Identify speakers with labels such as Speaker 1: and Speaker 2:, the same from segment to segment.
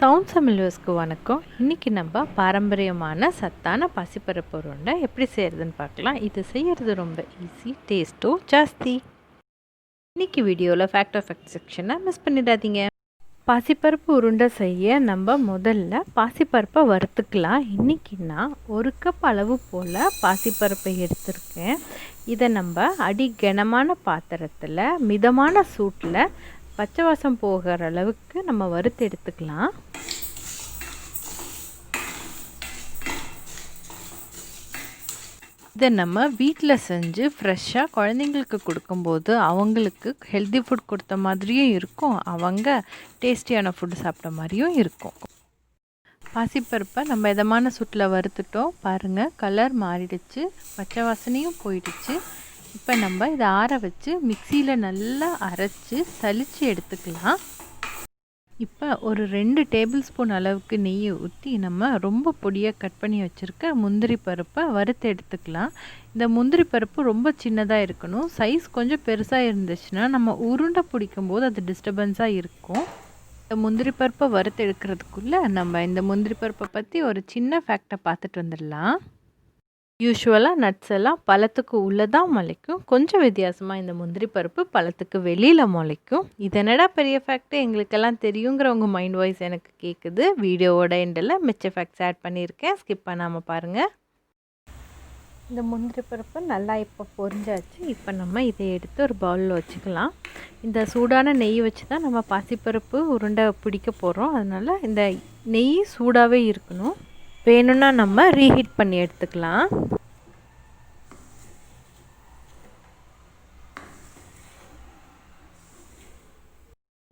Speaker 1: Sound சமையல்ஸ்க்கு வணக்கம். இன்றைக்கி நம்ம பாரம்பரியமான சத்தான பாசிப்பருப்பு உருண்டை எப்படி செய்கிறதுன்னு பார்க்கலாம். இது செய்கிறது ரொம்ப ஈஸி, டேஸ்ட்டும் ஜாஸ்தி. இன்றைக்கி வீடியோவில் ஃபேக்ட் ஆஃப் ஃபேக்ட் செக்ஷனை மிஸ் பண்ணிடாதீங்க. பாசிப்பருப்பு உருண்டை செய்ய நம்ம முதல்ல பாசிப்பருப்பை வறுத்துக்கலாம். இன்றைக்கி நான் 1 கப் அளவு போல் பாசிப்பருப்பை எடுத்திருக்கேன். இதை நம்ம கனமான பாத்திரத்தில் மிதமான சூட்டில் பச்சை வாசம் போகிற அளவுக்கு நம்ம வறுத்து எடுத்துக்கலாம். இதை நம்ம வீட்டில் செஞ்சு ஃப்ரெஷ்ஷாக குழந்தைங்களுக்கு கொடுக்கும்போது அவங்களுக்கு ஹெல்தி ஃபுட் கொடுத்த மாதிரியும் இருக்கும், அவங்க டேஸ்டியான ஃபுட்டு சாப்பிட்ட மாதிரியும் இருக்கும். பாசிப்பருப்பை நம்ம இதமான சூட்டில் வறுத்துட்டோம். பாருங்கள், கலர் மாறிடுச்சு, பச்சை வாசனையும் போயிடுச்சு. இப்போ நம்ம இதை ஆற வச்சு மிக்சியில் நல்லா அரைச்சி சலித்து எடுத்துக்கலாம். இப்போ ஒரு 2 டேபிள் ஸ்பூன் அளவுக்கு நெய்யை ஊற்றி நம்ம ரொம்ப பொடியாக கட் பண்ணி வச்சுருக்க முந்திரி பருப்பை வறுத்து எடுத்துக்கலாம். இந்த முந்திரி பருப்பு ரொம்ப சின்னதாக இருக்கணும். சைஸ் கொஞ்சம் பெருசாக இருந்துச்சுன்னா நம்ம உருண்டை பிடிக்கும் போது அது டிஸ்டர்பன்ஸாக இருக்கும். இந்த முந்திரி பருப்பை வறுத்து எடுக்கிறதுக்குள்ளே நம்ம இந்த முந்திரி பருப்பை பற்றி ஒரு சின்ன ஃபேக்டை பார்த்துட்டு வந்துடலாம். யூஸ்வலாக நட்ஸ் எல்லாம் பழத்துக்கு உள்ளே தான் முளைக்கும். கொஞ்சம் வித்தியாசமாக இந்த முந்திரி பருப்பு பழத்துக்கு வெளியில் முளைக்கும். இது என்னடா பெரிய ஃபேக்ட்டு, எங்களுக்கெல்லாம் தெரியுங்கிறவங்க மைண்ட் வாய்ஸ் எனக்கு கேட்குது. வீடியோவோட எண்டில் மிச்ச ஃபேக்ட்ஸ் ஆட் பண்ணியிருக்கேன், ஸ்கிப் பண்ணாமல் பாருங்கள். இந்த முந்திரி பருப்பு நல்லா இப்போ பொரிஞ்சாச்சு. இப்போ நம்ம இதை எடுத்து ஒரு பவுலில் வச்சுக்கலாம். இந்த சூடான நெய் வச்சு தான் நம்ம பாசிப்பருப்பு உருண்டை பிடிக்க போகிறோம். அதனால் இந்த நெய் சூடாகவே இருக்கணும். வேணும்னா நம்ம ரீஹீட் பண்ணி எடுத்துக்கலாம்.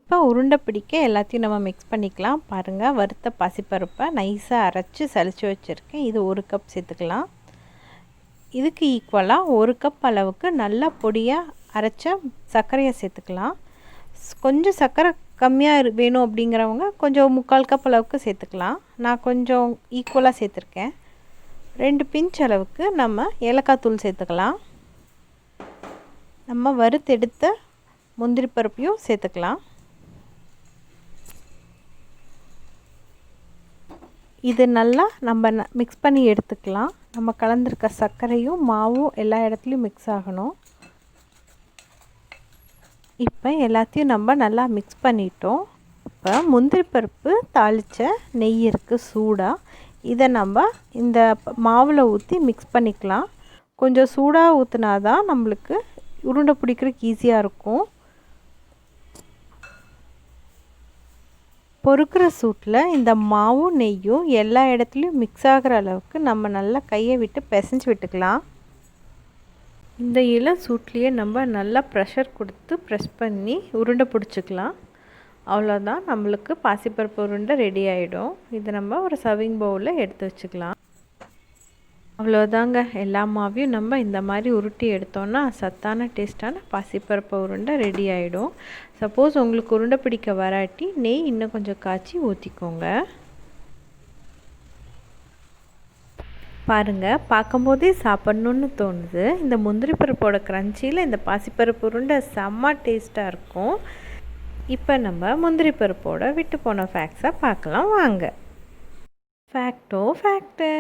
Speaker 1: இப்போ உருண்டை பிடிக்க எல்லாத்தையும் நம்ம மிக்ஸ் பண்ணிக்கலாம். பாருங்கள், வறுத்த பாசிப்பருப்பை நைஸாக அரைச்சி சலிச்சு வச்சுருக்கேன். இது 1 கப் சேர்த்துக்கலாம். இதுக்கு ஈக்குவலாக 1 கப் அளவுக்கு நல்லா பொடியாக அரைச்ச சர்க்கரையை சேர்த்துக்கலாம். கொஞ்சம் சர்க்கரை கம்மியாக வேணும் அப்படிங்கிறவங்க கொஞ்சம் 3/4 கப் அளவுக்கு சேர்த்துக்கலாம். நான் கொஞ்சம் ஈக்குவலாக சேர்த்துருக்கேன். 2 பிஞ்ச் அளவுக்கு நம்ம ஏலக்காய் தூள் சேர்த்துக்கலாம். நம்ம வறுத்தெடுத்த முந்திரி பருப்பையும் சேர்த்துக்கலாம். இது நல்லா நம்ம மிக்ஸ் பண்ணி எடுத்துக்கலாம். நம்ம கலந்துருக்க சர்க்கரையும் மாவும் எல்லா இடத்துலையும் மிக்ஸ் ஆகணும். இப்போ எல்லாத்தையும் நம்ம நல்லா மிக்ஸ் பண்ணிட்டோம். இப்போ முந்திரி பருப்பு தாளித்த நெய் இருக்குது சூடாக. இதை நம்ம இந்த மாவில் ஊற்றி மிக்ஸ் பண்ணிக்கலாம். கொஞ்சம் சூடாக ஊற்றினா தான் நம்மளுக்கு உருண்டை பிடிக்கிறதுக்கு ஈஸியாக இருக்கும். பொறுக்கிற சூட்டில் இந்த மாவும் நெய்யும் எல்லா இடத்துலையும் மிக்ஸ் ஆகிற அளவுக்கு நம்ம நல்லா கையை விட்டு பிசைஞ்சு விட்டுக்கலாம். இந்த சூட்லேயே நம்ம நல்லா ப்ரெஷர் கொடுத்து ப்ரெஸ் பண்ணி உருண்டை பிடிச்சிக்கலாம். அவ்வளோதான், நம்மளுக்கு பாசிப்பருப்பு உருண்டை ரெடி ஆகிடும். இதை நம்ம ஒரு சர்விங் பவுலில் எடுத்து வச்சுக்கலாம். அவ்வளோதாங்க, எல்லா மாவையும் நம்ம இந்த மாதிரி உருட்டி எடுத்தோன்னா சத்தான டேஸ்ட்டான பாசிப்பருப்பு உருண்டை ரெடி ஆகிடும். சப்போஸ் உங்களுக்கு உருண்டை பிடிக்க வராட்டி நெய் இன்னும் கொஞ்சம் காய்ச்சி ஊற்றிக்கோங்க. பாருங்கள், பார்க்கும்போதே சாப்பிட்ணுன்னு தோணுது. இந்த முந்திரி பருப்போட க்ரன்ச்சியில் இந்த பாசிப்பருப்பு உருண்டை செம்ம டேஸ்ட்டாக இருக்கும். இப்போ நம்ம முந்திரி பருப்போட விட்டு போன ஃபேக்ட்ஸை பார்க்கலாம் வாங்க. ஃபேக்ட்டு,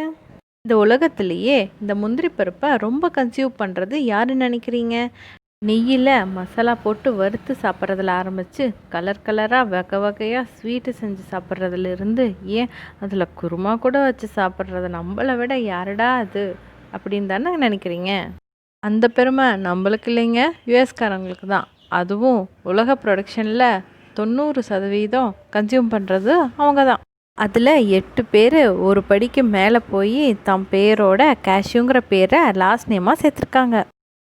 Speaker 1: இந்த உலகத்துலேயே இந்த முந்திரி பருப்பை ரொம்ப கன்சியூம் பண்ணுறது யாருன்னு நினைக்கிறீங்க? நெய்யில் மசாலா போட்டு வறுத்து சாப்பிட்றதுல ஆரம்பித்து கலர் கலராக வகை வகையாக ஸ்வீட்டு செஞ்சு சாப்பிட்றதுலேருந்து ஏன் அதில் குருமா கூட வச்சு சாப்பிட்றது நம்மளை விட யாரடா அது அப்படின்னு தானே நினைக்கிறீங்க? அந்த பெருமை நம்மளுக்கு இல்லைங்க, யூஎஸ்காரங்களுக்கு தான். அதுவும் உலக ப்ரொடக்ஷனில் 90% கன்சியூம் பண்ணுறது அவங்க தான். அதில் 8 பேர் ஒரு படிக்கு மேலே போய் தம் பேரோட கேஷ்யூங்கிற பேரை லாஸ்ட் நேமாக சேர்த்துருக்காங்க.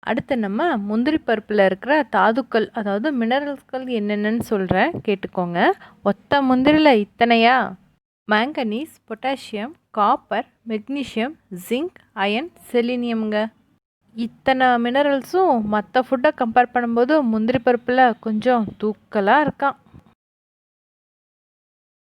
Speaker 1: அடுத்து நம்ம முந்திரி பருப்பில் இருக்கிற தாதுக்கள், அதாவது மினரல்ஸ்கள் என்னென்னு சொல்கிறேன், கேட்டுக்கோங்க. ஒத்த முந்திரியில் இத்தனையா? Manganese, potassium, copper, magnesium, zinc, iron, செலினியம்ங்க. இத்தனை மினரல்ஸும் மற்ற ஃபுட்டை கம்பேர் பண்ணும்போது முந்திரி பருப்பில் கொஞ்சம் தூக்கலாக இருக்கான்.